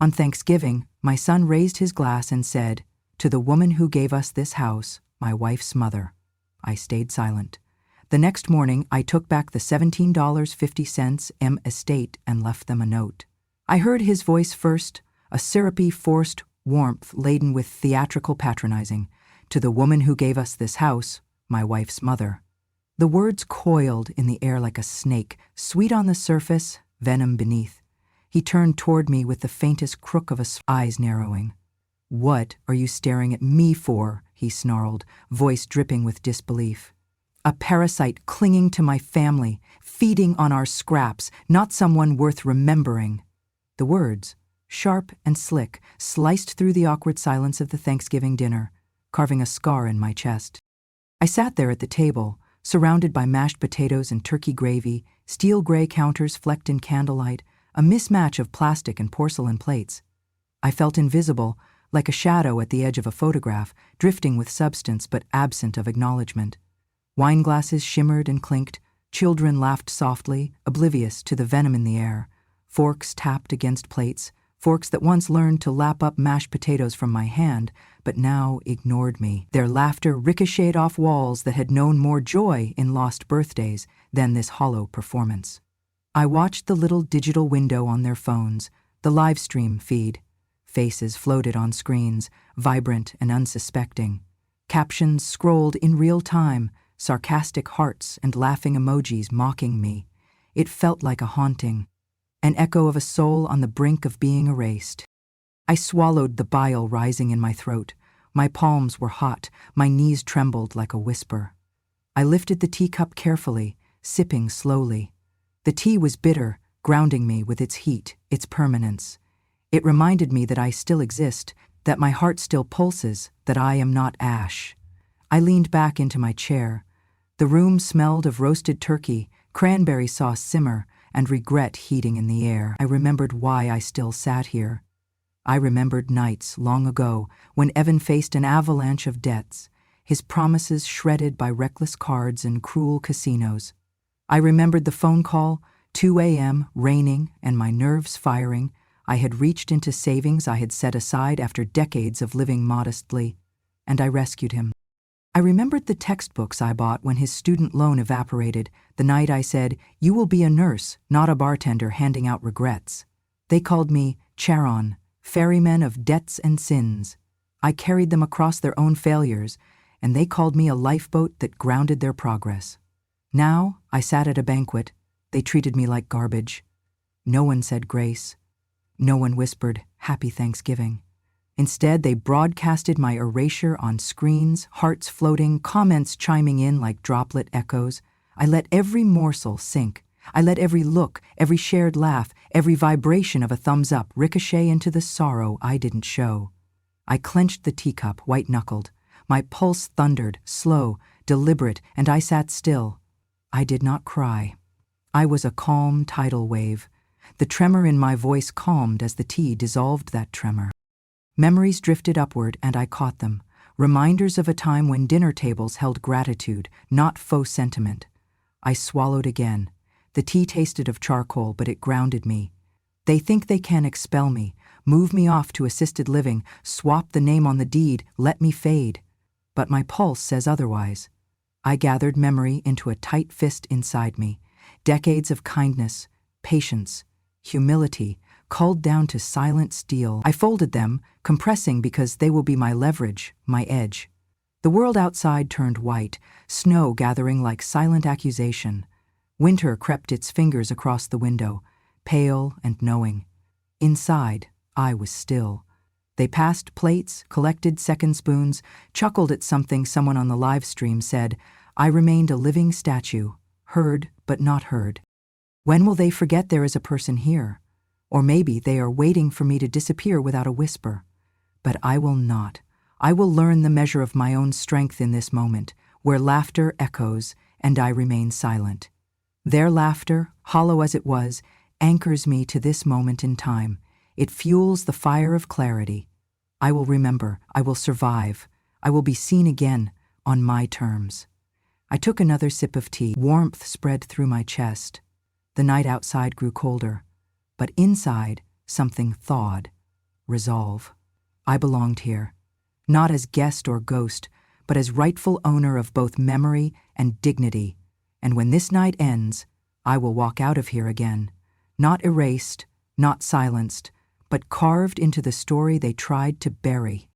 On Thanksgiving, my son raised his glass and said, "To the woman who gave us this house, my wife's mother." I stayed silent. The next morning, I took back the $17.50 estate and left them a note. I heard his voice first, a syrupy, forced warmth laden with theatrical patronizing. "To the woman who gave us this house, my wife's mother." The words coiled in the air like a snake, sweet on the surface, venom beneath. He turned toward me with the faintest crook of eyes narrowing. "What are you staring at me for?" he snarled, voice dripping with disbelief. "A parasite clinging to my family, feeding on our scraps, not someone worth remembering." The words, sharp and slick, sliced through the awkward silence of the Thanksgiving dinner, carving a scar in my chest. I sat there at the table, surrounded by mashed potatoes and turkey gravy, steel gray counters flecked in candlelight, a mismatch of plastic and porcelain plates. I felt invisible, like a shadow at the edge of a photograph, drifting with substance but absent of acknowledgement. Wine glasses shimmered and clinked, children laughed softly, oblivious to the venom in the air. Forks tapped against plates, forks that once learned to lap up mashed potatoes from my hand, but now ignored me. Their laughter ricocheted off walls that had known more joy in lost birthdays than this hollow performance. I watched the little digital window on their phones, the live stream feed. Faces floated on screens, vibrant and unsuspecting. Captions scrolled in real time, sarcastic hearts and laughing emojis mocking me. It felt like a haunting, an echo of a soul on the brink of being erased. I swallowed the bile rising in my throat. My palms were hot, my knees trembled like a whisper. I lifted the teacup carefully, sipping slowly. The tea was bitter, grounding me with its heat, its permanence. It reminded me that I still exist, that my heart still pulses, that I am not ash. I leaned back into my chair. The room smelled of roasted turkey, cranberry sauce simmer, and regret heating in the air. I remembered why I still sat here. I remembered nights long ago when Evan faced an avalanche of debts, his promises shredded by reckless cards and cruel casinos. I remembered the phone call, 2 a.m., raining, and my nerves firing. I had reached into savings I had set aside after decades of living modestly, and I rescued him. I remembered the textbooks I bought when his student loan evaporated, the night I said, "You will be a nurse, not a bartender handing out regrets." They called me Charon, ferryman of debts and sins. I carried them across their own failures, and they called me a lifeboat that grounded their progress. Now, I sat at a banquet. They treated me like garbage. No one said grace. No one whispered, "Happy Thanksgiving." Instead, they broadcasted my erasure on screens, hearts floating, comments chiming in like droplet echoes. I let every morsel sink. I let every look, every shared laugh, every vibration of a thumbs up ricochet into the sorrow I didn't show. I clenched the teacup, white-knuckled. My pulse thundered, slow, deliberate, and I sat still. I did not cry. I was a calm tidal wave. The tremor in my voice calmed as the tea dissolved that tremor. Memories drifted upward, and I caught them. Reminders of a time when dinner tables held gratitude, not faux sentiment. I swallowed again. The tea tasted of charcoal, but it grounded me. They think they can expel me, move me off to assisted living, swap the name on the deed, let me fade. But my pulse says otherwise. I gathered memory into a tight fist inside me. Decades of kindness, patience, humility, culled down to silent steel. I folded them, compressing because they will be my leverage, my edge. The world outside turned white, snow gathering like silent accusation. Winter crept its fingers across the window, pale and knowing. Inside, I was still. They passed plates, collected second spoons, chuckled at something someone on the live stream said. I remained a living statue, heard but not heard. When will they forget there is a person here? Or maybe they are waiting for me to disappear without a whisper. But I will not. I will learn the measure of my own strength in this moment, where laughter echoes and I remain silent. Their laughter, hollow as it was, anchors me to this moment in time. It fuels the fire of clarity. I will remember. I will survive. I will be seen again, on my terms. I took another sip of tea. Warmth spread through my chest. The night outside grew colder, but inside something thawed. resolve. I belonged here, not as guest or ghost, but as rightful owner of both memory and dignity. And when this night ends, I will walk out of here again, not erased, not silenced, but carved into the story they tried to bury.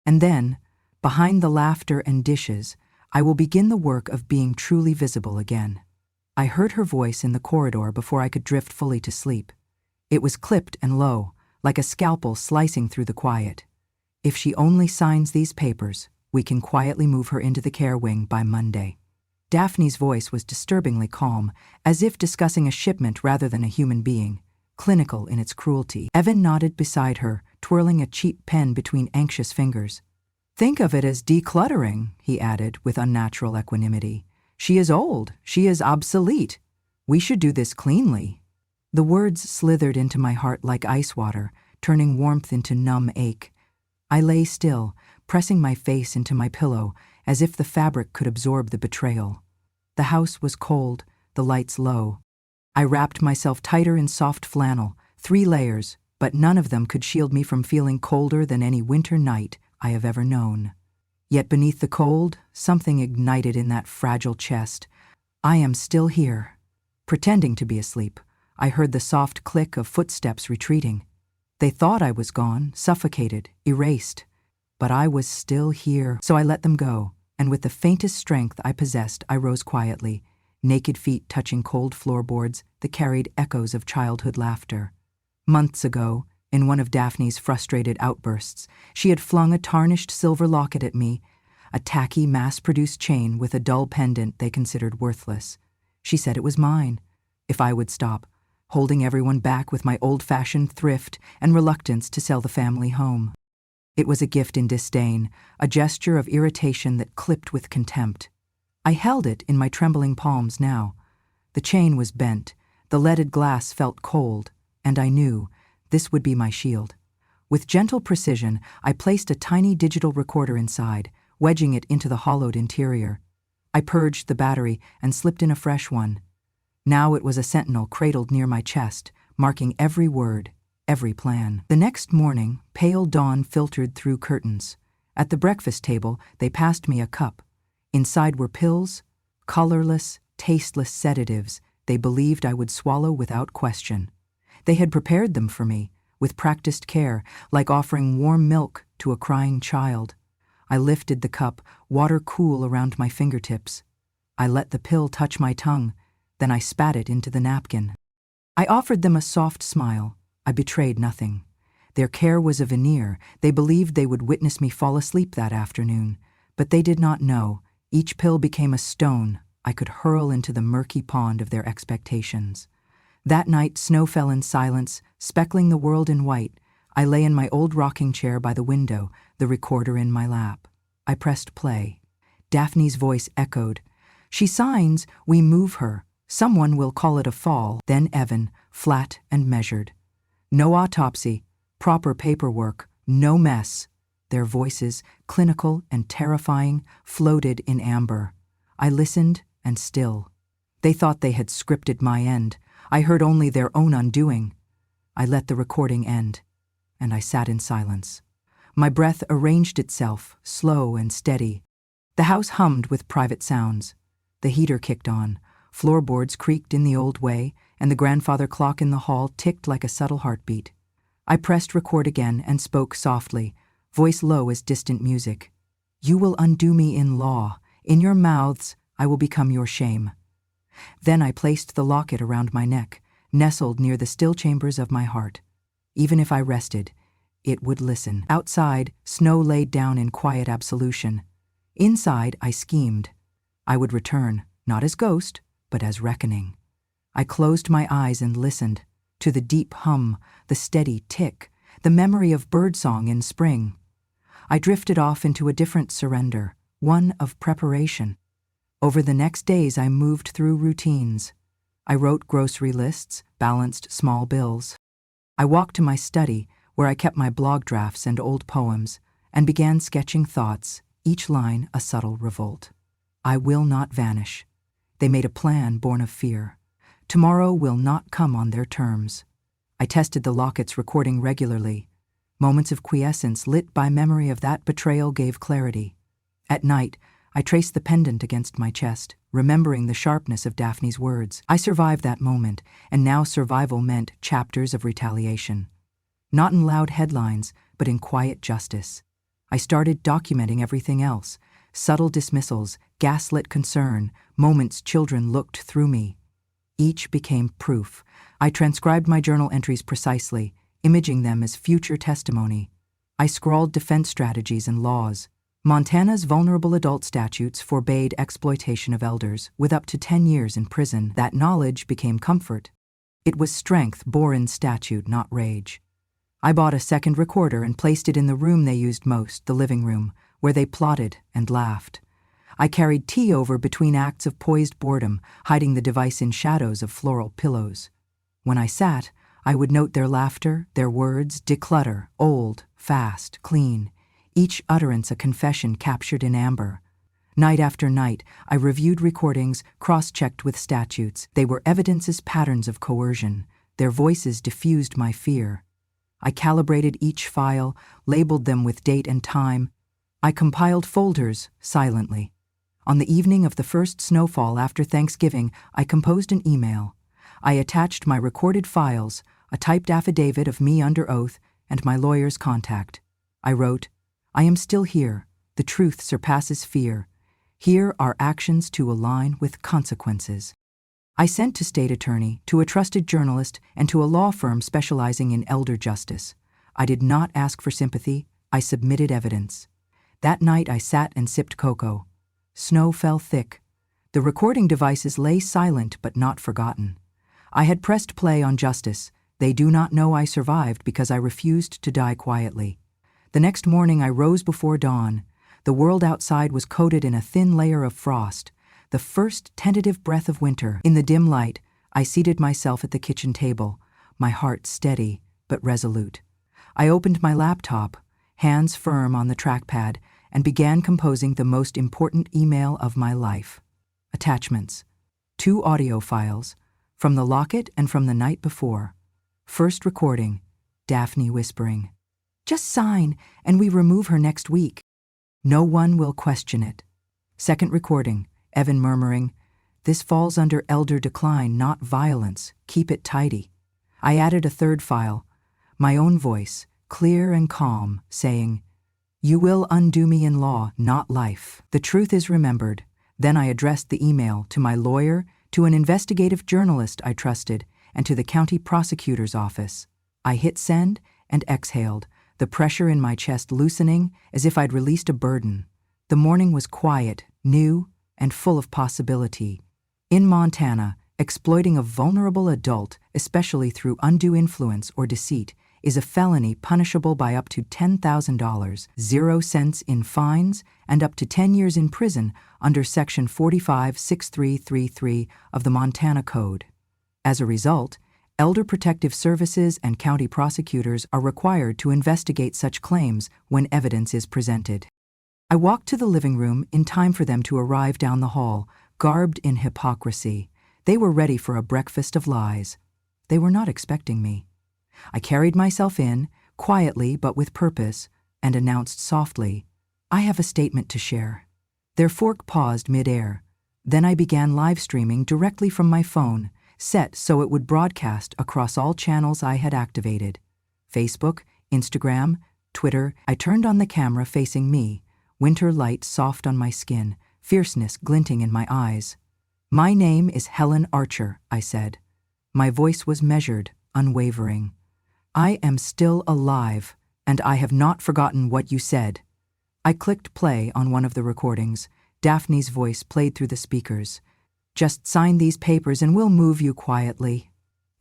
And then, behind the laughter and dishes, I will begin the work of being truly visible again. I heard her voice in the corridor before I could drift fully to sleep. It was clipped and low, like a scalpel slicing through the quiet. If she only signs these papers, we can quietly move her into the care wing by Monday. Daphne's voice was disturbingly calm, as if discussing a shipment rather than a human being, clinical in its cruelty. Evan nodded beside her, twirling a cheap pen between anxious fingers. "Think of it as decluttering," he added with unnatural equanimity. "She is old. She is obsolete. We should do this cleanly." The words slithered into my heart like ice water, turning warmth into numb ache. I lay still, pressing my face into my pillow, as if the fabric could absorb the betrayal. The house was cold, the lights low. I wrapped myself tighter in soft flannel, 3 layers, but none of them could shield me from feeling colder than any winter night I have ever known. Yet beneath the cold, something ignited in that fragile chest. I am still here. Pretending to be asleep, I heard the soft click of footsteps retreating. They thought I was gone, suffocated, erased. But I was still here, so I let them go, and with the faintest strength I possessed, I rose quietly, naked feet touching cold floorboards that carried echoes of childhood laughter. Months ago, in one of Daphne's frustrated outbursts, she had flung a tarnished silver locket at me, a tacky, mass-produced chain with a dull pendant they considered worthless. She said it was mine, if I would stop, holding everyone back with my old-fashioned thrift and reluctance to sell the family home. It was a gift in disdain, a gesture of irritation that clipped with contempt. I held it in my trembling palms now. The chain was bent, the leaded glass felt cold, and I knew this would be my shield. With gentle precision, I placed a tiny digital recorder inside, wedging it into the hollowed interior. I purged the battery and slipped in a fresh one. Now it was a sentinel cradled near my chest, marking every word, every plan. The next morning, pale dawn filtered through curtains. At the breakfast table, they passed me a cup. Inside were pills, colorless, tasteless sedatives they believed I would swallow without question. They had prepared them for me, with practiced care, like offering warm milk to a crying child. I lifted the cup, water cool around my fingertips. I let the pill touch my tongue, then I spat it into the napkin. I offered them a soft smile. I betrayed nothing. Their care was a veneer. They believed they would witness me fall asleep that afternoon. But they did not know. Each pill became a stone I could hurl into the murky pond of their expectations. That night, snow fell in silence, speckling the world in white. I lay in my old rocking chair by the window, the recorder in my lap. I pressed play. Daphne's voice echoed. "She signs, we move her. Someone will call it a fall." Then Evan, flat and measured. "No autopsy, proper paperwork, no mess." Their voices, clinical and terrifying, floated in amber. I listened, and still. They thought they had scripted my end. I heard only their own undoing. I let the recording end, and I sat in silence. My breath arranged itself, slow and steady. The house hummed with private sounds. The heater kicked on. Floorboards creaked in the old way, and the grandfather clock in the hall ticked like a subtle heartbeat. I pressed record again and spoke softly, voice low as distant music. "You will undo me in law. In your mouths, I will become your shame." Then I placed the locket around my neck, nestled near the still chambers of my heart. Even if I rested, it would listen. Outside, snow laid down in quiet absolution. Inside, I schemed. I would return, not as ghost, but as reckoning. I closed my eyes and listened to the deep hum, the steady tick, the memory of birdsong in spring. I drifted off into a different surrender, one of preparation. Over the next days, I moved through routines. I wrote grocery lists, balanced small bills. I walked to my study, where I kept my blog drafts and old poems, and began sketching thoughts, each line a subtle revolt. I will not vanish. They made a plan born of fear. Tomorrow will not come on their terms. I tested the locket's recording regularly. Moments of quiescence lit by memory of that betrayal gave clarity. At night, I traced the pendant against my chest, remembering the sharpness of Daphne's words. I survived that moment, and now survival meant chapters of retaliation. Not in loud headlines, but in quiet justice. I started documenting everything else: subtle dismissals, gaslit concern, moments children looked through me. Each became proof. I transcribed my journal entries precisely, imaging them as future testimony. I scrawled defense strategies and laws. Montana's vulnerable adult statutes forbade exploitation of elders, with up to 10 years in prison. That knowledge became comfort. It was strength bore in statute, not rage. I bought a second recorder and placed it in the room they used most, the living room, where they plotted and laughed. I carried tea over between acts of poised boredom, hiding the device in shadows of floral pillows. When I sat, I would note their laughter, their words, declutter, old, fast, clean, each utterance a confession captured in amber. Night after night, I reviewed recordings, cross-checked with statutes. They were evidences, patterns of coercion. Their voices diffused my fear. I calibrated each file, labeled them with date and time. I compiled folders, silently. On the evening of the first snowfall after Thanksgiving, I composed an email. I attached my recorded files, a typed affidavit of me under oath, and my lawyer's contact. I wrote, "I am still here. The truth surpasses fear. Here are actions to align with consequences." I sent to state attorney, to a trusted journalist, and to a law firm specializing in elder justice. I did not ask for sympathy. I submitted evidence. That night I sat and sipped cocoa. Snow fell thick. The recording devices lay silent but not forgotten. I had pressed play on justice. They do not know I survived because I refused to die quietly. The next morning I rose before dawn. The world outside was coated in a thin layer of frost, the first tentative breath of winter. In the dim light, I seated myself at the kitchen table, my heart steady but resolute. I opened my laptop, hands firm on the trackpad, and began composing the most important email of my life. Attachments: 2 audio files, from the locket and from the night before. First recording, Daphne whispering, "Just sign, and we remove her next week. No one will question it." Second recording, Evan murmuring, "This falls under elder decline, not violence. Keep it tidy." I added a third file, my own voice, clear and calm, saying, "You will undo me in law, not life. The truth is remembered." Then I addressed the email to my lawyer, to an investigative journalist I trusted, and to the county prosecutor's office. I hit send and exhaled, the pressure in my chest loosening as if I'd released a burden. The morning was quiet, new, and full of possibility. In Montana, exploiting a vulnerable adult, especially through undue influence or deceit, is a felony punishable by up to $10,000, 0 cents in fines, and up to 10 years in prison under Section 456333 of the Montana Code. As a result, Elder Protective Services and county prosecutors are required to investigate such claims when evidence is presented. I walked to the living room in time for them to arrive down the hall, garbed in hypocrisy. They were ready for a breakfast of lies. They were not expecting me. I carried myself in, quietly but with purpose, and announced softly, "I have a statement to share." Their fork paused mid-air. Then I began live streaming directly from my phone, set so it would broadcast across all channels I had activated. Facebook, Instagram, Twitter. I turned on the camera facing me, winter light soft on my skin, fierceness glinting in my eyes. "My name is Helen Archer," I said. My voice was measured, unwavering. "I am still alive, and I have not forgotten what you said." I clicked play on one of the recordings. Daphne's voice played through the speakers. "Just sign these papers and we'll move you quietly."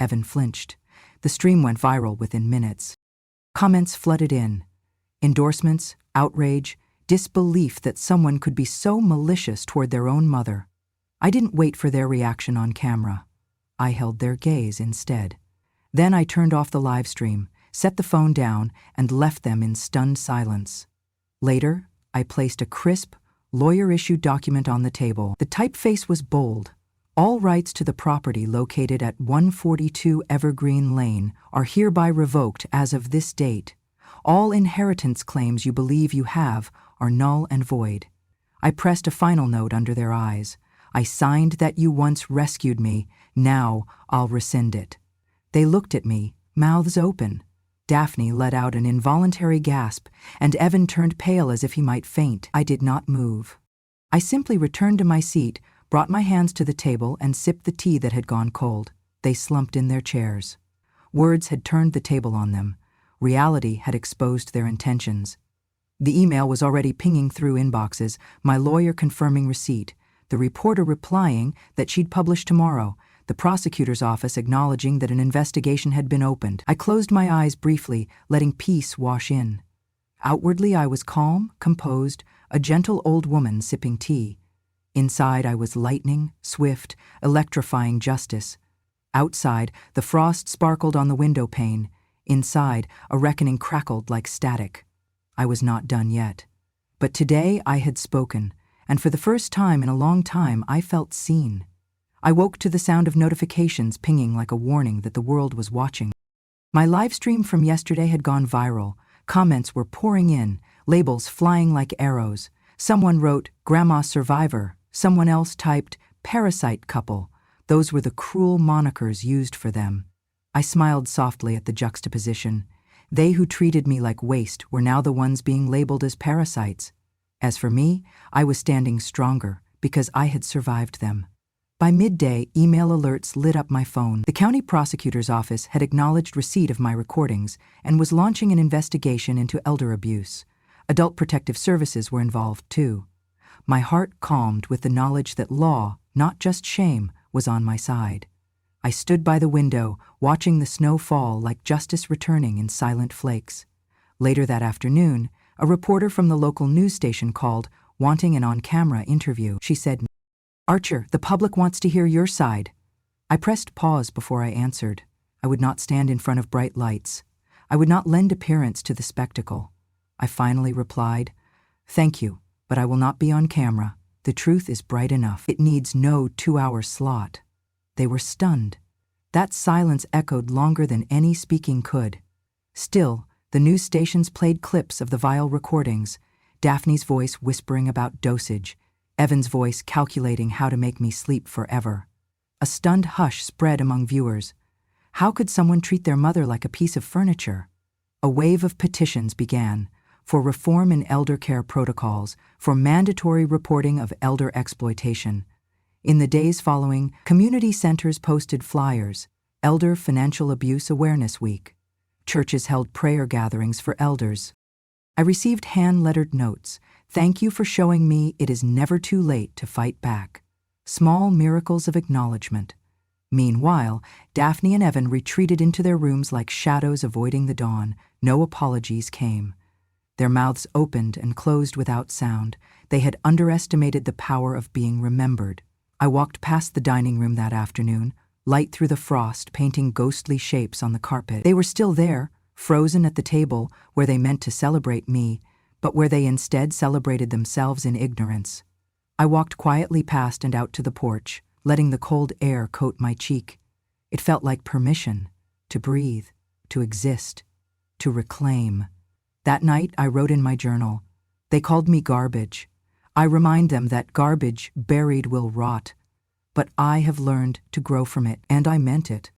Evan flinched. The stream went viral within minutes. Comments flooded in. Endorsements, outrage, disbelief that someone could be so malicious toward their own mother. I didn't wait for their reaction on camera. I held their gaze instead. Then I turned off the live stream, set the phone down, and left them in stunned silence. Later, I placed a crisp, lawyer-issued document on the table. The typeface was bold. "All rights to the property located at 142 Evergreen Lane are hereby revoked as of this date. All inheritance claims you believe you have are null and void. I pressed a final note under their eyes. I signed that you once rescued me. Now I'll rescind it. They looked at me, mouths open. Daphne let out an involuntary gasp, and Evan turned pale as if he might faint. I did not move. I simply returned to my seat, brought my hands to the table, and sipped the tea that had gone cold. They slumped in their chairs. Words had turned the table on them. Reality had exposed their intentions. The email was already pinging through inboxes, my lawyer confirming receipt, the reporter replying that she'd publish tomorrow, the prosecutor's office acknowledging that an investigation had been opened. I closed my eyes briefly, letting peace wash in. Outwardly I was calm, composed, a gentle old woman sipping tea. Inside I was lightning, swift, electrifying justice. Outside, the frost sparkled on the window pane. Inside, a reckoning crackled like static. I was not done yet. But today I had spoken, and for the first time in a long time I felt seen. I woke to the sound of notifications pinging like a warning that the world was watching. My live stream from yesterday had gone viral. Comments were pouring in, labels flying like arrows. Someone wrote, "Grandma Survivor." Someone else typed, "Parasite Couple." Those were the cruel monikers used for them. I smiled softly at the juxtaposition. They who treated me like waste were now the ones being labeled as parasites. As for me, I was standing stronger because I had survived them. By midday, email alerts lit up my phone. The county prosecutor's office had acknowledged receipt of my recordings and was launching an investigation into elder abuse. Adult Protective Services were involved, too. My heart calmed with the knowledge that law, not just shame, was on my side. I stood by the window, watching the snow fall like justice returning in silent flakes. Later that afternoon, a reporter from the local news station called, wanting an on-camera interview. She said, "Archer, the public wants to hear your side." I pressed pause before I answered. I would not stand in front of bright lights. I would not lend appearance to the spectacle. I finally replied, "Thank you, but I will not be on camera. The truth is bright enough. It needs no 2-hour slot." They were stunned. That silence echoed longer than any speaking could. Still, the news stations played clips of the vile recordings, Daphne's voice whispering about dosage, Evan's voice calculating how to make me sleep forever. A stunned hush spread among viewers. How could someone treat their mother like a piece of furniture? A wave of petitions began for reform in elder care protocols, for mandatory reporting of elder exploitation. In the days following, community centers posted flyers, Elder Financial Abuse Awareness Week. Churches held prayer gatherings for elders. I received hand-lettered notes. "Thank you for showing me it is never too late to fight back." Small miracles of acknowledgement. Meanwhile, Daphne and Evan retreated into their rooms like shadows avoiding the dawn. No apologies came. Their mouths opened and closed without sound. They had underestimated the power of being remembered. I walked past the dining room that afternoon, light through the frost painting ghostly shapes on the carpet. They were still there, frozen at the table where they meant to celebrate me, but where they instead celebrated themselves in ignorance. I walked quietly past and out to the porch, letting the cold air coat my cheek. It felt like permission to breathe, to exist, to reclaim. That night I wrote in my journal, "They called me garbage. I remind them that garbage buried will rot, but I have learned to grow from it, and I meant it."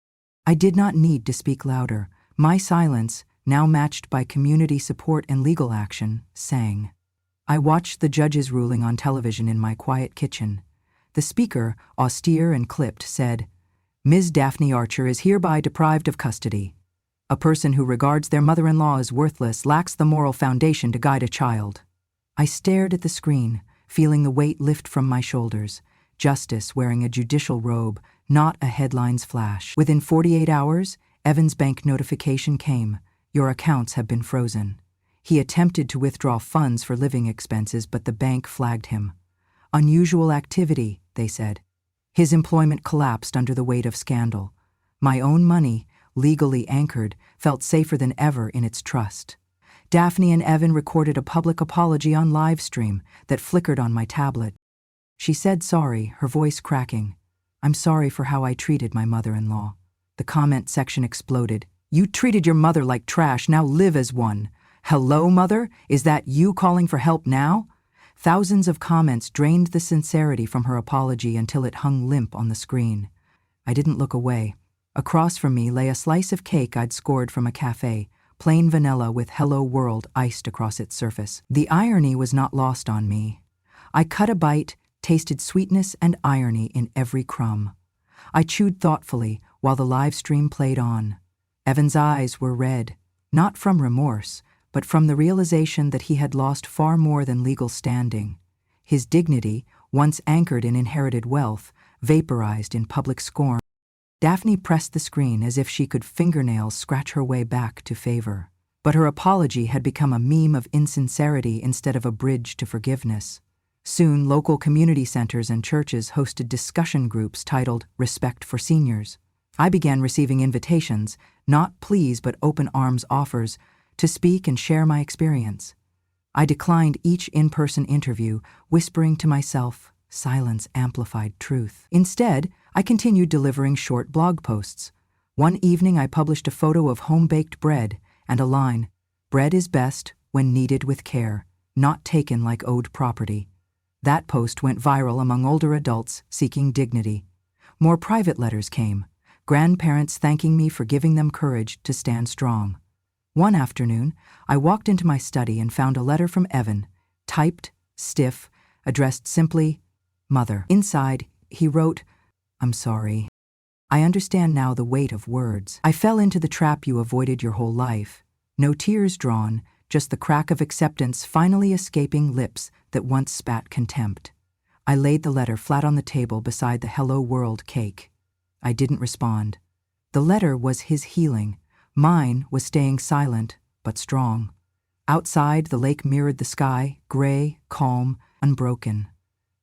I did not need to speak louder. My silence, now matched by community support and legal action, sang. I watched the judge's ruling on television in my quiet kitchen. The speaker, austere and clipped, said, "Ms. Daphne Archer is hereby deprived of custody. A person who regards their mother-in-law as worthless lacks the moral foundation to guide a child." I stared at the screen, feeling the weight lift from my shoulders. Justice wearing a judicial robe, not a headline's flash. Within 48 hours, Evan's bank notification came. "Your accounts have been frozen." He attempted to withdraw funds for living expenses, but the bank flagged him. "Unusual activity," they said. His employment collapsed under the weight of scandal. My own money, legally anchored, felt safer than ever in its trust. Daphne and Evan recorded a public apology on live stream that flickered on my tablet. She said sorry, her voice cracking. "I'm sorry for how I treated my mother-in-law." The comment section exploded. "You treated your mother like trash, now live as one." "Hello, Mother? Is that you calling for help now?" Thousands of comments drained the sincerity from her apology until it hung limp on the screen. I didn't look away. Across from me lay a slice of cake I'd scored from a cafe, plain vanilla with "Hello World" iced across its surface. The irony was not lost on me. I cut a bite, tasted sweetness and irony in every crumb. I chewed thoughtfully while the live stream played on. Evan's eyes were red, not from remorse, but from the realization that he had lost far more than legal standing. His dignity, once anchored in inherited wealth, vaporized in public scorn. Daphne pressed the screen as if she could fingernails scratch her way back to favor. But her apology had become a meme of insincerity instead of a bridge to forgiveness. Soon, local community centers and churches hosted discussion groups titled "Respect for Seniors." I began receiving invitations, not pleas but open arms offers, to speak and share my experience. I declined each in-person interview, whispering to myself, silence amplified truth. Instead, I continued delivering short blog posts. One evening I published a photo of home-baked bread and a line, "Bread is best when kneaded with care, not taken like owed property." That post went viral among older adults seeking dignity. More private letters came, grandparents thanking me for giving them courage to stand strong. One afternoon, I walked into my study and found a letter from Evan, typed, stiff, addressed simply, "Mother." Inside, he wrote, "I'm sorry. I understand now the weight of words. I fell into the trap you avoided your whole life. No tears drawn, just the crack of acceptance finally escaping lips that once spat contempt." I laid the letter flat on the table beside the "Hello World" cake. I didn't respond. The letter was his healing. Mine was staying silent, but strong. Outside, the lake mirrored the sky, gray, calm, unbroken.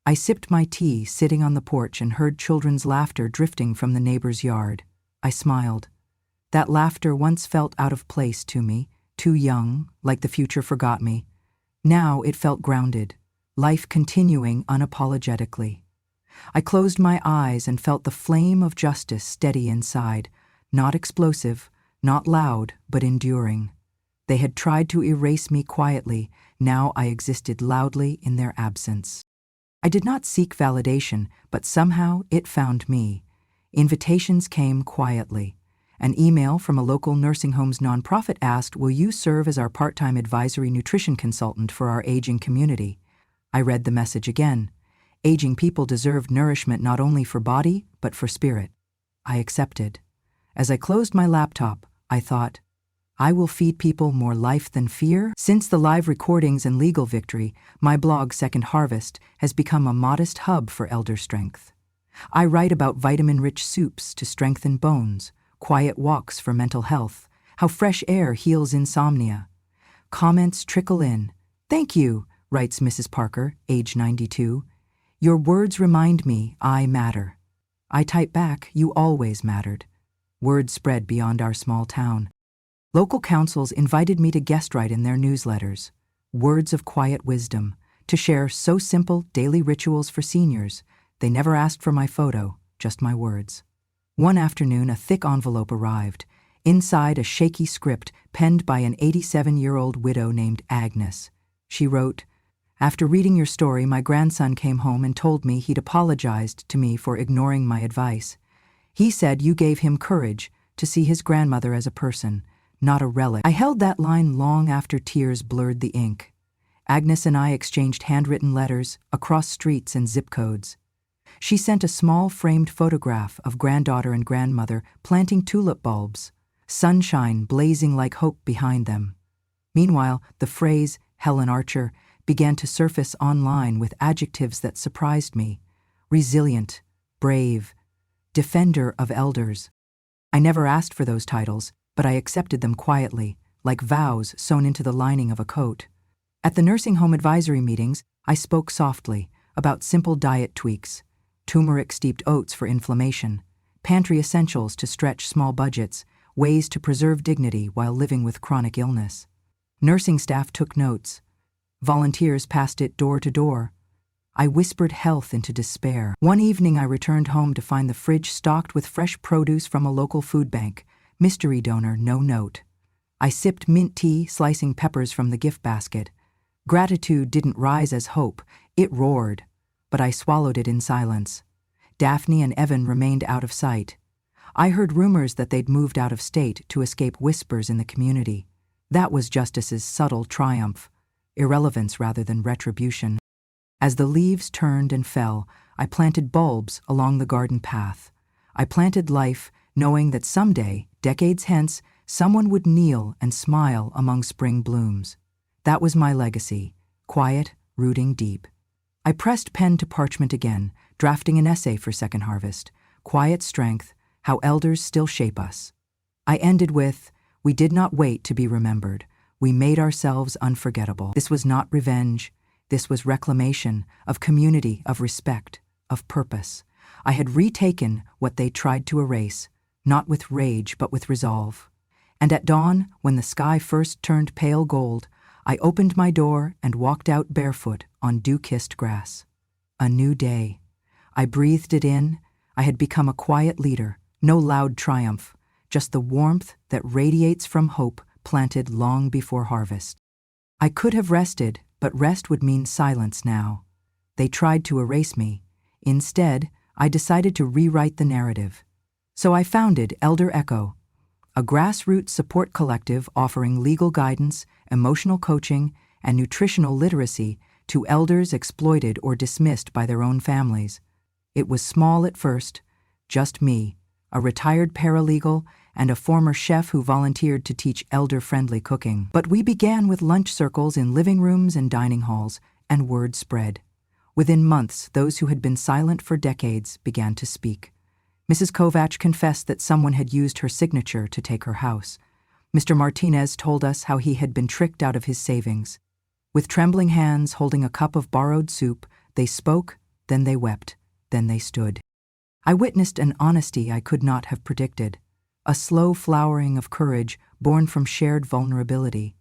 I sipped my tea sitting on the porch and heard children's laughter drifting from the neighbor's yard. I smiled. That laughter once felt out of place to me, too young, like the future forgot me. Now it felt grounded, life continuing unapologetically. I closed my eyes and felt the flame of justice steady inside, not explosive, not loud, but enduring. They had tried to erase me quietly, now I existed loudly in their absence. I did not seek validation, but somehow it found me. Invitations came quietly. An email from a local nursing home's nonprofit asked, "Will you serve as our part-time advisory nutrition consultant for our aging community?" I read the message again. Aging people deserved nourishment not only for body, but for spirit. I accepted. As I closed my laptop, I thought, I will feed people more life than fear. Since the live recordings and legal victory, my blog Second Harvest has become a modest hub for elder strength. I write about vitamin-rich soups to strengthen bones, quiet walks for mental health, how fresh air heals insomnia. Comments trickle in. "Thank you," writes Mrs. Parker, age 92. "Your words remind me I matter." I type back, "You always mattered." Word spread beyond our small town. Local councils invited me to guest write in their newsletters, "Words of Quiet Wisdom," to share so simple daily rituals for seniors. They never asked for my photo, just my words. One afternoon, a thick envelope arrived. Inside, a shaky script penned by an 87-year-old widow named Agnes. She wrote, "After reading your story, my grandson came home and told me he'd apologized to me for ignoring my advice. He said you gave him courage to see his grandmother as a person, not a relic." I held that line long after tears blurred the ink. Agnes and I exchanged handwritten letters across streets and zip codes. She sent a small framed photograph of granddaughter and grandmother planting tulip bulbs, sunshine blazing like hope behind them. Meanwhile, the phrase, "Helen Archer," began to surface online with adjectives that surprised me. Resilient, brave, defender of elders. I never asked for those titles, but I accepted them quietly, like vows sewn into the lining of a coat. At the nursing home advisory meetings, I spoke softly about simple diet tweaks, turmeric-steeped oats for inflammation, pantry essentials to stretch small budgets, ways to preserve dignity while living with chronic illness. Nursing staff took notes. Volunteers passed it door to door. I whispered health into despair. One evening I returned home to find the fridge stocked with fresh produce from a local food bank. Mystery donor, no note. I sipped mint tea, slicing peppers from the gift basket. Gratitude didn't rise as hope, it roared, but I swallowed it in silence. Daphne and Evan remained out of sight. I heard rumors that they'd moved out of state to escape whispers in the community. That was justice's subtle triumph, irrelevance rather than retribution. As the leaves turned and fell, I planted bulbs along the garden path. I planted life, knowing that someday, decades hence, someone would kneel and smile among spring blooms. That was my legacy, quiet, rooting deep. I pressed pen to parchment again, drafting an essay for Second Harvest, Quiet Strength, How Elders Still Shape Us. I ended with, we did not wait to be remembered. We made ourselves unforgettable. This was not revenge. This was reclamation of community, of respect, of purpose. I had retaken what they tried to erase, not with rage but with resolve. And at dawn, when the sky first turned pale gold, I opened my door and walked out barefoot on dew-kissed grass. A new day. I breathed it in. I had become a quiet leader, no loud triumph, just the warmth that radiates from hope planted long before harvest. I could have rested, but rest would mean silence now. They tried to erase me. Instead, I decided to rewrite the narrative. So I founded Elder Echo, a grassroots support collective offering legal guidance, emotional coaching, and nutritional literacy to elders exploited or dismissed by their own families. It was small at first, just me, a retired paralegal, and a former chef who volunteered to teach elder-friendly cooking. But we began with lunch circles in living rooms and dining halls, and word spread. Within months, those who had been silent for decades began to speak. Mrs. Kovach confessed that someone had used her signature to take her house. Mr. Martinez told us how he had been tricked out of his savings. With trembling hands holding a cup of borrowed soup, they spoke, then they wept, then they stood. I witnessed an honesty I could not have predicted, a slow flowering of courage born from shared vulnerability.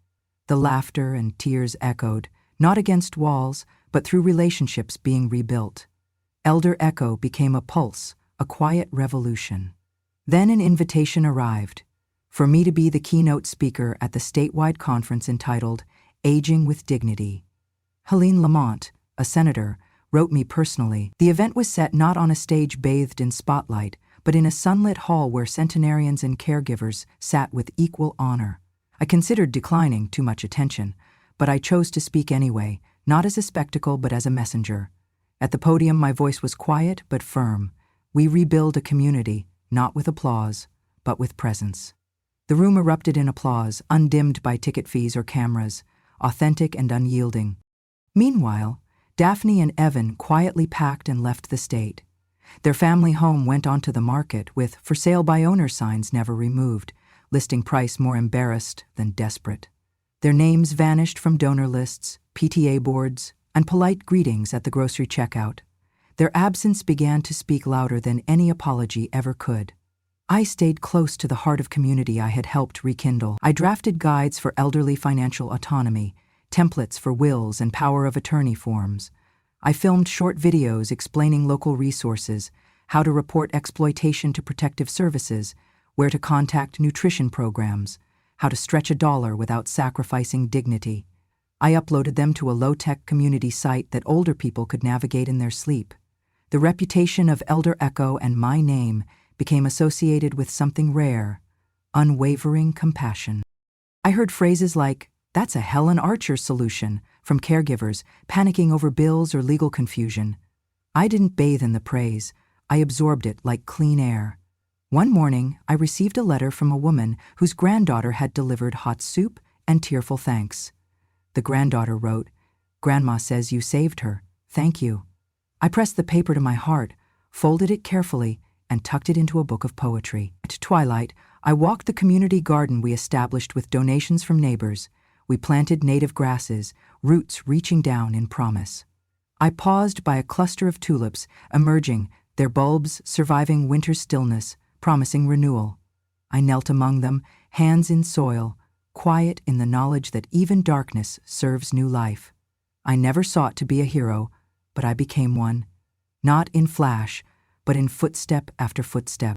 The laughter and tears echoed, not against walls, but through relationships being rebuilt. Elder Echo became a pulse, a quiet revolution. Then an invitation arrived, for me to be the keynote speaker at the statewide conference entitled Aging with Dignity. Helene Lamont, a senator, wrote me personally. The event was set not on a stage bathed in spotlight, but in a sunlit hall where centenarians and caregivers sat with equal honor. I considered declining too much attention, but I chose to speak anyway, not as a spectacle but as a messenger. At the podium, my voice was quiet but firm. We rebuild a community, not with applause, but with presence. The room erupted in applause, undimmed by ticket fees or cameras, authentic and unyielding. Meanwhile, Daphne and Evan quietly packed and left the state. Their family home went onto the market with "for sale by owner" signs never removed, listing price more embarrassed than desperate. Their names vanished from donor lists, PTA boards, and polite greetings at the grocery checkout. Their absence began to speak louder than any apology ever could. I stayed close to the heart of community I had helped rekindle. I drafted guides for elderly financial autonomy, templates for wills and power of attorney forms. I filmed short videos explaining local resources, how to report exploitation to protective services, where to contact nutrition programs, how to stretch a dollar without sacrificing dignity. I uploaded them to a low-tech community site that older people could navigate in their sleep. The reputation of Elder Echo and my name became associated with something rare, unwavering compassion. I heard phrases like, "That's a Helen Archer solution," from caregivers panicking over bills or legal confusion. I didn't bathe in the praise. I absorbed it like clean air. One morning, I received a letter from a woman whose granddaughter had delivered hot soup and tearful thanks. The granddaughter wrote, "Grandma says you saved her. Thank you." I pressed the paper to my heart, folded it carefully, and tucked it into a book of poetry. At twilight, I walked the community garden we established with donations from neighbors. We planted native grasses, roots reaching down in promise. I paused by a cluster of tulips, emerging, their bulbs surviving winter stillness, promising renewal. I knelt among them, hands in soil, quiet in the knowledge that even darkness serves new life. I never sought to be a hero, but I became one. Not in flash, but in footstep after footstep.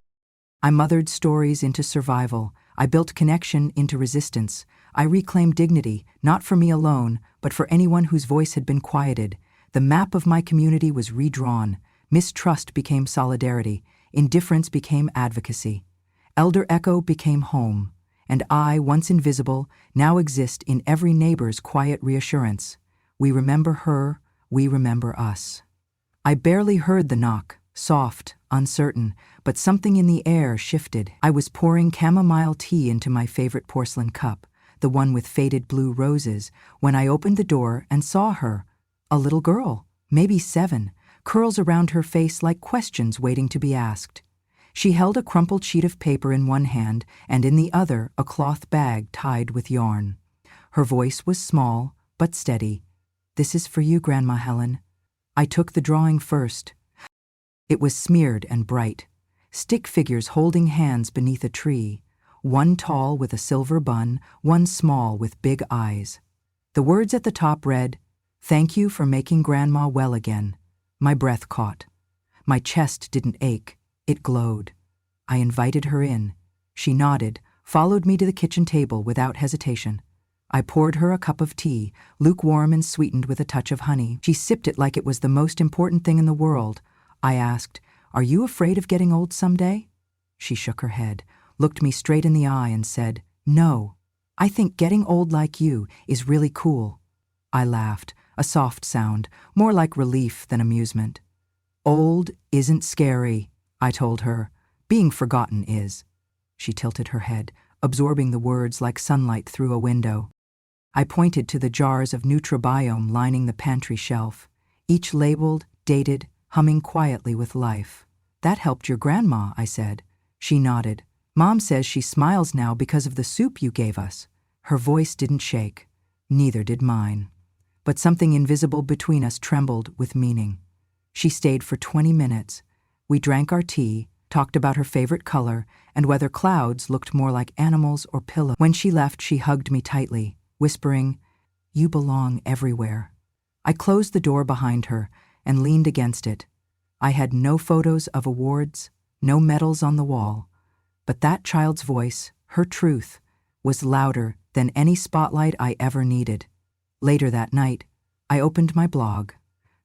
I mothered stories into survival. I built connection into resistance. I reclaimed dignity, not for me alone, but for anyone whose voice had been quieted. The map of my community was redrawn. Mistrust became solidarity. Indifference became advocacy. Elder Echo became home. And I, once invisible, now exist in every neighbor's quiet reassurance. We remember her, we remember us. I barely heard the knock, soft, uncertain, but something in the air shifted. I was pouring chamomile tea into my favorite porcelain cup, the one with faded blue roses, when I opened the door and saw her, a little girl, maybe 7, curls around her face like questions waiting to be asked. She held a crumpled sheet of paper in one hand and in the other a cloth bag tied with yarn. Her voice was small, but steady. "This is for you, Grandma Helen." I took the drawing first. It was smeared and bright. Stick figures holding hands beneath a tree. One tall with a silver bun, one small with big eyes. The words at the top read, "Thank you for making Grandma well again." My breath caught. My chest didn't ache, it glowed. I invited her in. She nodded, followed me to the kitchen table without hesitation. I poured her a cup of tea, lukewarm and sweetened with a touch of honey. She sipped it like it was the most important thing in the world. I asked, "Are you afraid of getting old someday?" She shook her head, looked me straight in the eye and said, "No, I think getting old like you is really cool." I laughed, a soft sound, more like relief than amusement. "Old isn't scary," I told her. "Being forgotten is." She tilted her head, absorbing the words like sunlight through a window. I pointed to the jars of Nutribiome lining the pantry shelf, each labeled, dated, humming quietly with life. "That helped your grandma," I said. She nodded. "Mom says she smiles now because of the soup you gave us." Her voice didn't shake. Neither did mine. But something invisible between us trembled with meaning. She stayed for 20 minutes. We drank our tea, talked about her favorite color, and whether clouds looked more like animals or pillows. When she left, she hugged me tightly, whispering, "You belong everywhere." I closed the door behind her and leaned against it. I had no photos of awards, no medals on the wall, but that child's voice, her truth, was louder than any spotlight I ever needed. Later that night, I opened my blog.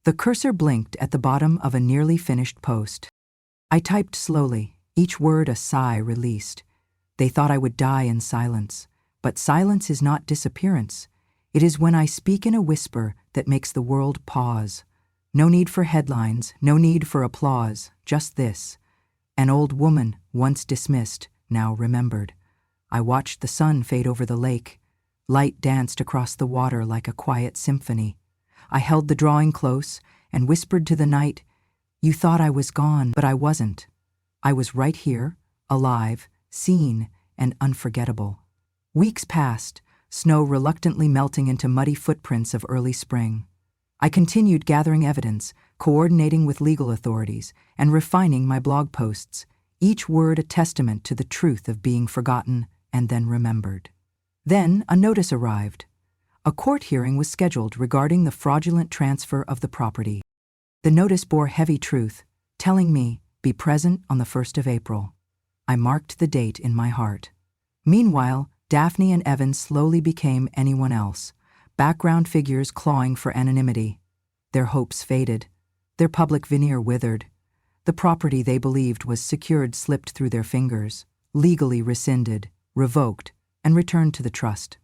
The cursor blinked at the bottom of a nearly finished post. I typed slowly, each word a sigh released. They thought I would die in silence, but silence is not disappearance. It is when I speak in a whisper that makes the world pause. No need for headlines, no need for applause, just this. An old woman, once dismissed, now remembered. I watched the sun fade over the lake. Light danced across the water like a quiet symphony. I held the drawing close and whispered to the night, "You thought I was gone, but I wasn't. I was right here, alive, seen, and unforgettable." Weeks passed, snow reluctantly melting into muddy footprints of early spring. I continued gathering evidence, coordinating with legal authorities, and refining my blog posts, each word a testament to the truth of being forgotten and then remembered. Then a notice arrived. A court hearing was scheduled regarding the fraudulent transfer of the property. The notice bore heavy truth, telling me, "Be present on the 1st of April." I marked the date in my heart. Meanwhile, Daphne and Evan slowly became anyone else, background figures clawing for anonymity. Their hopes faded. Their public veneer withered. The property they believed was secured slipped through their fingers, legally rescinded, revoked, and returned to the trust.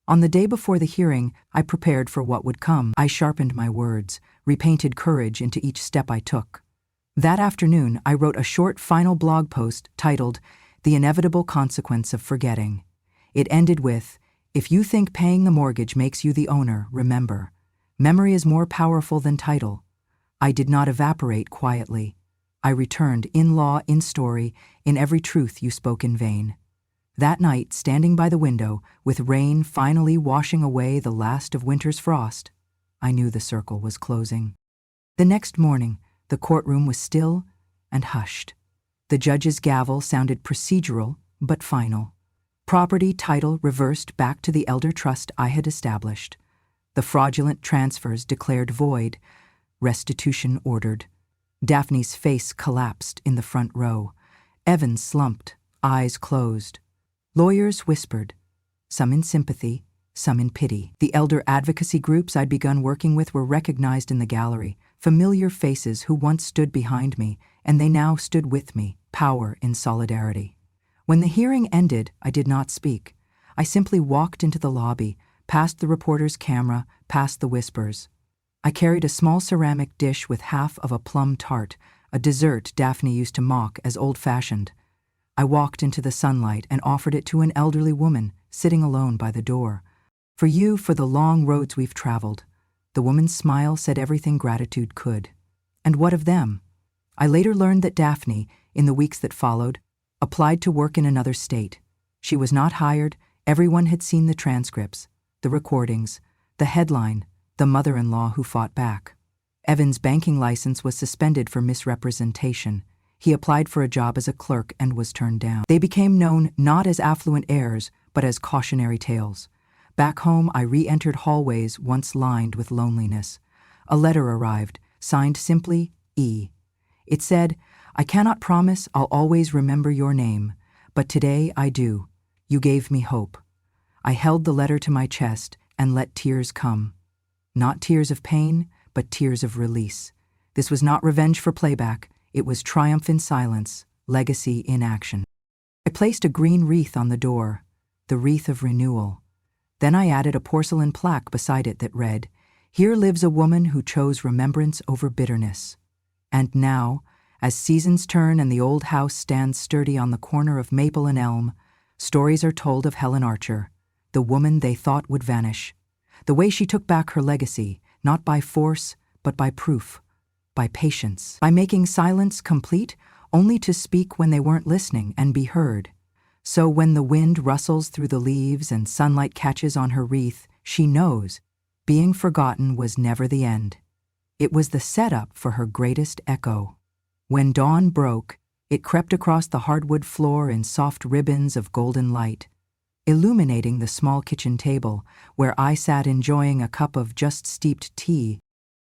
On the day before the hearing, I prepared for what would come. I sharpened my words, repainted courage into each step I took. That afternoon, I wrote a short final blog post titled, "The Inevitable Consequence of Forgetting." It ended with, "If you think paying the mortgage makes you the owner, remember, memory is more powerful than title." I did not evaporate quietly. I returned in law, in story, in every truth you spoke in vain. That night, standing by the window, with rain finally washing away the last of winter's frost, I knew the circle was closing. The next morning, the courtroom was still and hushed. The judge's gavel sounded procedural but final. Property title reversed back to the elder trust I had established. The fraudulent transfers declared void. Restitution ordered. Daphne's face collapsed in the front row. Evan slumped, eyes closed. Lawyers whispered, some in sympathy, some in pity. The elder advocacy groups I'd begun working with were recognized in the gallery, familiar faces who once stood behind me, and they now stood with me, power in solidarity. When the hearing ended, I did not speak. I simply walked into the lobby, past the reporter's camera, past the whispers. I carried a small ceramic dish with half of a plum tart, a dessert Daphne used to mock as old-fashioned. I walked into the sunlight and offered it to an elderly woman sitting alone by the door. For you, for the long roads we've traveled. The woman's smile said everything gratitude could. And what of them? I later learned that Daphne, in the weeks that followed, applied to work in another state. She was not hired. Everyone had seen the transcripts, the recordings, the headline, the mother-in-law who fought back. Evan's banking license was suspended for misrepresentation. He applied for a job as a clerk and was turned down. They became known not as affluent heirs, but as cautionary tales. Back home, I re-entered hallways once lined with loneliness. A letter arrived, signed simply E. It said, "I cannot promise I'll always remember your name, but today I do. You gave me hope." I held the letter to my chest and let tears come. Not tears of pain, but tears of release. This was not revenge for playback. It was triumph in silence, legacy in action. I placed a green wreath on the door, the wreath of renewal. Then I added a porcelain plaque beside it that read, "Here lives a woman who chose remembrance over bitterness." And now, as seasons turn and the old house stands sturdy on the corner of Maple and Elm, stories are told of Helen Archer, the woman they thought would vanish. The way she took back her legacy, not by force, but by proof. By patience, by making silence complete, only to speak when they weren't listening and be heard. So when the wind rustles through the leaves and sunlight catches on her wreath, she knows being forgotten was never the end. It was the setup for her greatest echo. When dawn broke, it crept across the hardwood floor in soft ribbons of golden light, illuminating the small kitchen table where I sat enjoying a cup of just steeped tea.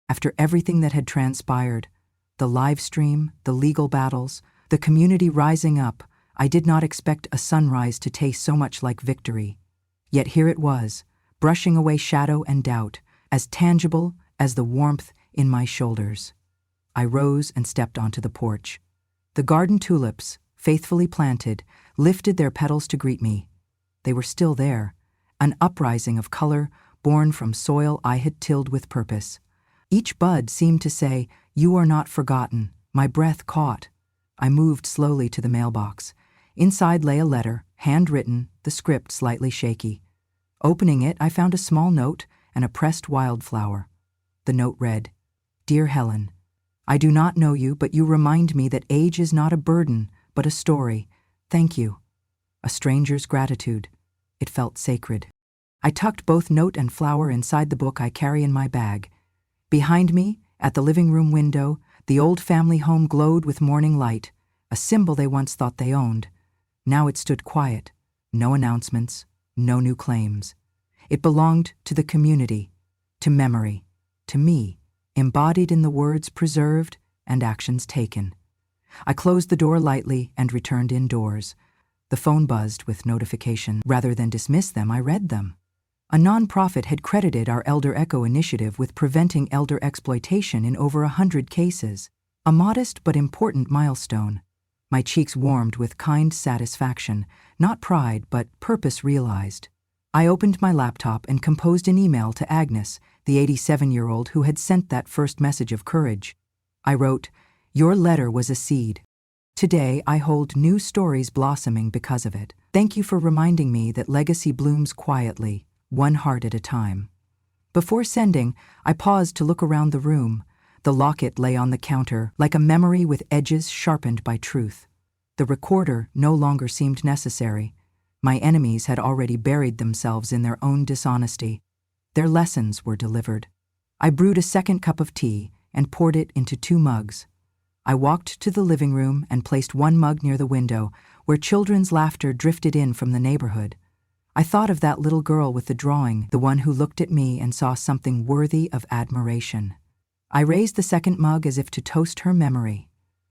After everything that had transpired, the live stream, the legal battles, the community rising up, I did not expect a sunrise to taste so much like victory. Yet here it was, brushing away shadow and doubt, as tangible as the warmth in my shoulders. I rose and stepped onto the porch. The garden tulips, faithfully planted, lifted their petals to greet me. They were still there, an uprising of color born from soil I had tilled with purpose. Each bud seemed to say, "You are not forgotten." My breath caught. I moved slowly to the mailbox. Inside lay a letter, handwritten, the script slightly shaky. Opening it, I found a small note and a pressed wildflower. The note read, "Dear Helen, I do not know you, but you remind me that age is not a burden, but a story. Thank you." A stranger's gratitude. It felt sacred. I tucked both note and flower inside the book I carry in my bag. Behind me, at the living room window, the old family home glowed with morning light, a symbol they once thought they owned. Now it stood quiet, no announcements, no new claims. It belonged to the community, to memory, to me, embodied in the words preserved and actions taken. I closed the door lightly and returned indoors. The phone buzzed with notification. Rather than dismiss them, I read them. A nonprofit had credited our Elder Echo initiative with preventing elder exploitation in over 100 cases. A modest but important milestone. My cheeks warmed with kind satisfaction, not pride, but purpose realized. I opened my laptop and composed an email to Agnes, the 87-year-old who had sent that first message of courage. I wrote, "Your letter was a seed. Today I hold new stories blossoming because of it. Thank you for reminding me that legacy blooms quietly, one heart at a time." Before sending, I paused to look around the room. The locket lay on the counter, like a memory with edges sharpened by truth. The recorder no longer seemed necessary. My enemies had already buried themselves in their own dishonesty. Their lessons were delivered. I brewed a second cup of tea and poured it into 2 mugs. I walked to the living room and placed one mug near the window, where children's laughter drifted in from the neighborhood. I thought of that little girl with the drawing, the one who looked at me and saw something worthy of admiration. I raised the second mug as if to toast her memory.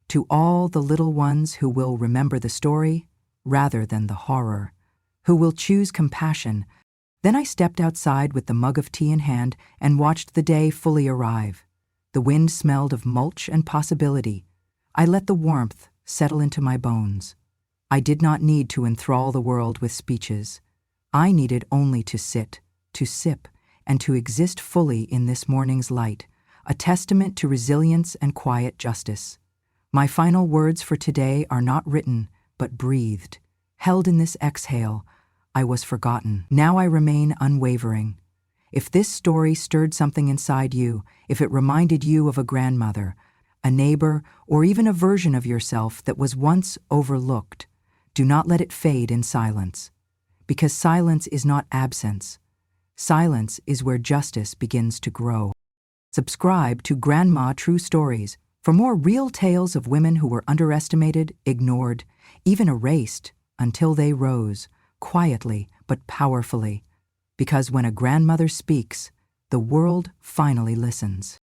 To all the little ones who will remember the story, rather than the horror. who will choose compassion. Then I stepped outside with the mug of tea in hand and watched the day fully arrive. The wind smelled of mulch and possibility. I let the warmth settle into my bones. I did not need to enthrall the world with speeches. I needed only to sit, to sip, and to exist fully in this morning's light, a testament to resilience and quiet justice. My final words for today are not written, but breathed. Held in this exhale, I was forgotten. Now I remain unwavering. If this story stirred something inside you, if it reminded you of a grandmother, a neighbor, or even a version of yourself that was once overlooked, do not let it fade in silence. Because silence is not absence. Silence is where justice begins to grow. Subscribe to Grandma True Stories for more real tales of women who were underestimated, ignored, even erased until they rose, quietly but powerfully. Because when a grandmother speaks, the world finally listens.